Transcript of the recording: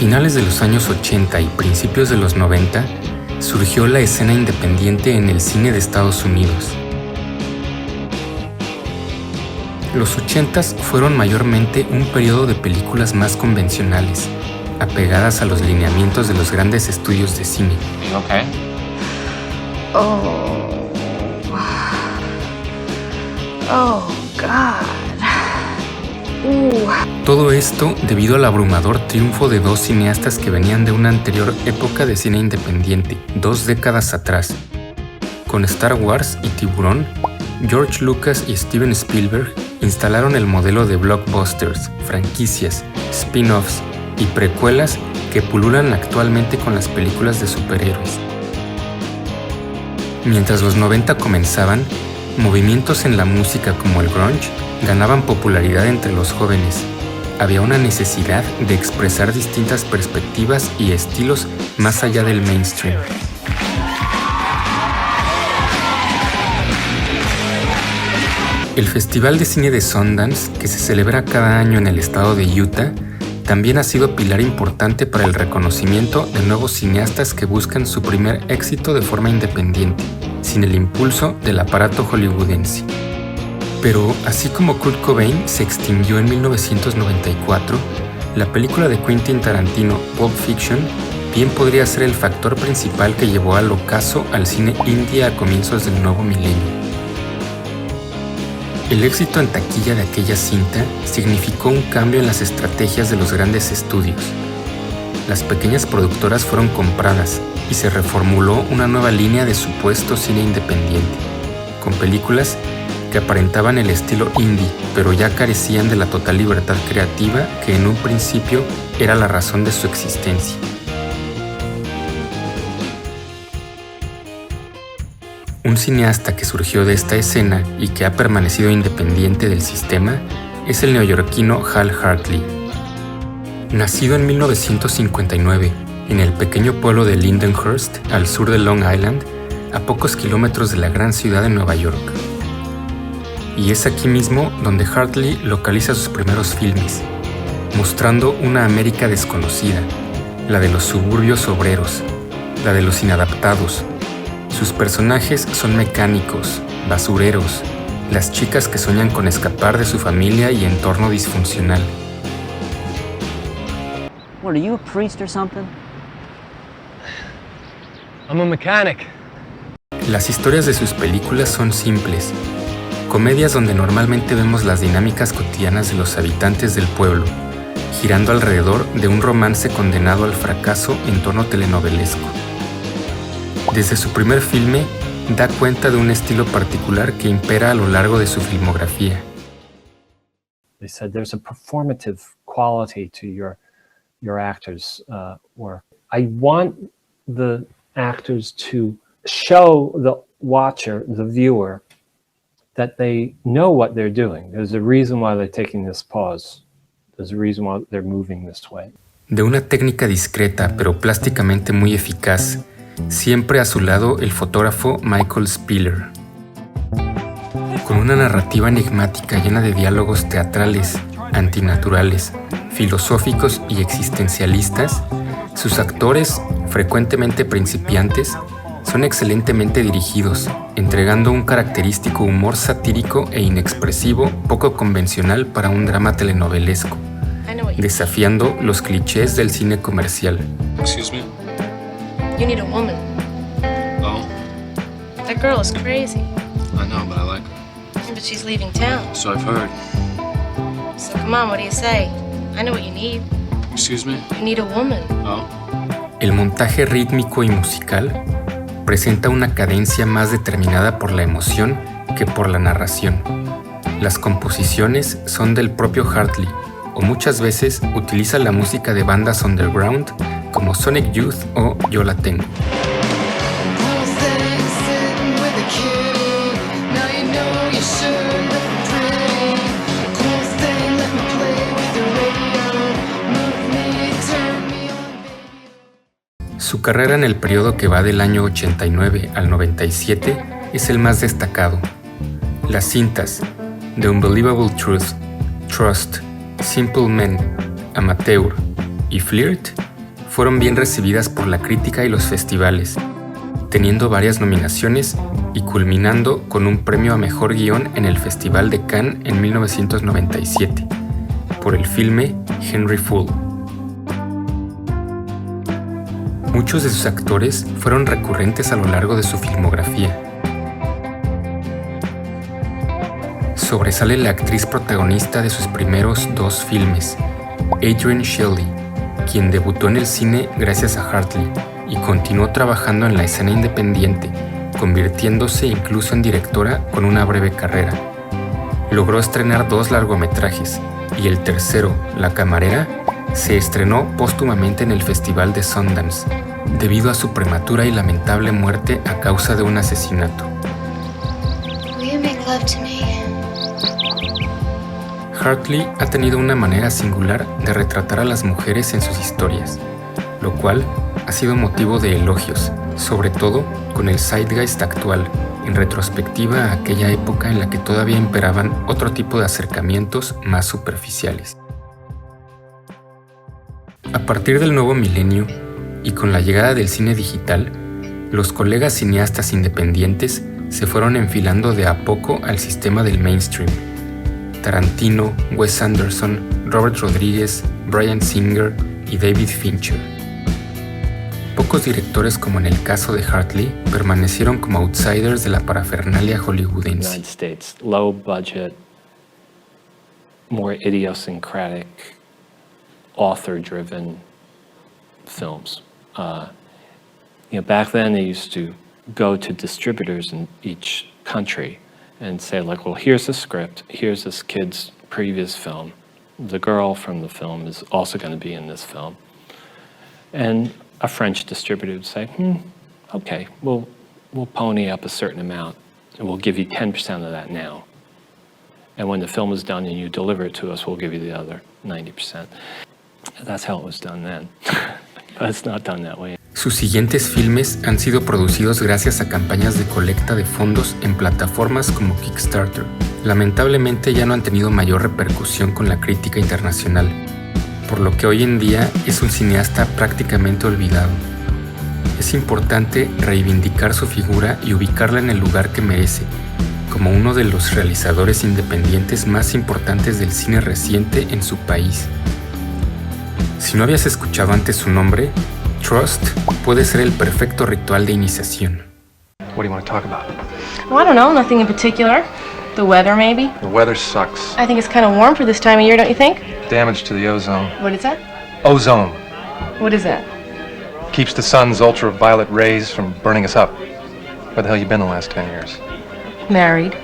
finales de los años 80 y principios de los 90, surgió la escena independiente en el cine de Estados Unidos. Los 80s fueron mayormente un periodo de películas más convencionales, apegadas a los lineamientos de los grandes estudios de cine. Okay. Oh, God. Todo esto debido al abrumador triunfo de dos cineastas que venían de una anterior época de cine independiente, 2 décadas atrás. Con Star Wars y Tiburón, George Lucas y Steven Spielberg instalaron el modelo de blockbusters, franquicias, spin-offs y precuelas que pululan actualmente con las películas de superhéroes. Mientras los 90 comenzaban, movimientos en la música como el grunge ganaban popularidad entre los jóvenes. Había una necesidad de expresar distintas perspectivas y estilos más allá del mainstream. El Festival de Cine de Sundance, que se celebra cada año en el estado de Utah, también ha sido pilar importante para el reconocimiento de nuevos cineastas que buscan su primer éxito de forma independiente, sin el impulso del aparato hollywoodense. Pero así como Kurt Cobain se extinguió en 1994, la película de Quentin Tarantino, Pulp Fiction, bien podría ser el factor principal que llevó al ocaso al cine indie a comienzos del nuevo milenio. El éxito en taquilla de aquella cinta significó un cambio en las estrategias de los grandes estudios. Las pequeñas productoras fueron compradas y se reformuló una nueva línea de supuesto cine independiente, con películas que aparentaban el estilo indie, pero ya carecían de la total libertad creativa que en un principio era la razón de su existencia. Un cineasta que surgió de esta escena y que ha permanecido independiente del sistema es el neoyorquino Hal Hartley. Nacido en 1959 en el pequeño pueblo de Lindenhurst, al sur de Long Island, a pocos kilómetros de la gran ciudad de Nueva York. Y es aquí mismo donde Hartley localiza sus primeros filmes, mostrando una América desconocida, la de los suburbios obreros, la de los inadaptados. Sus personajes son mecánicos, basureros, las chicas que sueñan con escapar de su familia y entorno disfuncional. What, are you a priest or something? I'm a mechanic. Las historias de sus películas son simples, comedias donde normalmente vemos las dinámicas cotidianas de los habitantes del pueblo, girando alrededor de un romance condenado al fracaso en tono telenovelesco. Desde su primer filme, da cuenta de un estilo particular que impera a lo largo de su filmografía. They said there's a performative quality to your actors' work. I want the actors to show the watcher, the viewer, that they know what they're doing. There's a reason why they're taking this pause. There's a reason why they're moving this way. De una técnica discreta pero plásticamente muy eficaz, siempre a su lado el fotógrafo Michael Spiller. Con una narrativa enigmática llena de diálogos teatrales, antinaturales, filosóficos y existencialistas, sus actores, frecuentemente principiantes, son excelentemente dirigidos, entregando un característico humor satírico e inexpresivo poco convencional para un drama telenovelesco, desafiando los clichés del cine comercial. Excuse me? You need a woman. Oh, That girl is crazy. I know, but I like her. But she's leaving town. So I've heard. So come on, what do you say? I know what you need. Excuse me? You need a woman. Oh, El montaje rítmico y musical presenta una cadencia más determinada por la emoción que por la narración. Las composiciones son del propio Hartley, o muchas veces utiliza la música de bandas underground como Sonic Youth o Yo La Tengo. Su carrera en el periodo que va del año 89 al 97 es el más destacado. Las cintas The Unbelievable Truth, Trust, Simple Men, Amateur y Flirt fueron bien recibidas por la crítica y los festivales, teniendo varias nominaciones y culminando con un premio a Mejor Guión en el Festival de Cannes en 1997, por el filme Henry Fool. Muchos de sus actores fueron recurrentes a lo largo de su filmografía. Sobresale la actriz protagonista de sus primeros 2 filmes, Adrienne Shelly, quien debutó en el cine gracias a Hartley y continuó trabajando en la escena independiente, convirtiéndose incluso en directora con una breve carrera. Logró estrenar 2 largometrajes y el tercero, La camarera, se estrenó póstumamente en el Festival de Sundance, debido a su prematura y lamentable muerte a causa de un asesinato. Will you make love to me? Hartley ha tenido una manera singular de retratar a las mujeres en sus historias, lo cual ha sido motivo de elogios, sobre todo con el zeitgeist actual, en retrospectiva a aquella época en la que todavía imperaban otro tipo de acercamientos más superficiales. A partir del nuevo milenio, y con la llegada del cine digital, los colegas cineastas independientes se fueron enfilando de a poco al sistema del mainstream. Tarantino, Wes Anderson, Robert Rodriguez, Bryan Singer y David Fincher. Pocos directores, como en el caso de Hartley, permanecieron como outsiders de la parafernalia hollywoodense. United States, low budget, more idiosyncratic, author-driven films. Back then they used to go to distributors in each country and say, like, well, here's the script, here's this kid's previous film. The girl from the film is also going to be in this film. And a French distributor would say, okay, we'll pony up a certain amount, and we'll give you 10% of that now. And when the film is done and you deliver it to us, we'll give you the other 90%. That's how it was done then. But it's not done that way. Sus siguientes filmes han sido producidos gracias a campañas de colecta de fondos en plataformas como Kickstarter. Lamentablemente ya no han tenido mayor repercusión con la crítica internacional, por lo que hoy en día es un cineasta prácticamente olvidado. Es importante reivindicar su figura y ubicarla en el lugar que merece, como uno de los realizadores independientes más importantes del cine reciente en su país. Si no habías escuchado antes su nombre, Trust puede ser el perfecto ritual de iniciación. What do you want to talk about? Oh, I don't know, nothing in particular. The weather, maybe. The weather sucks. I think it's kind of warm for this time of year, don't you think? Damage to the ozone. What is that? Ozone What is that? keeps the sun's ultraviolet rays from burning us up. Where the hell you been the last 10 years? Married.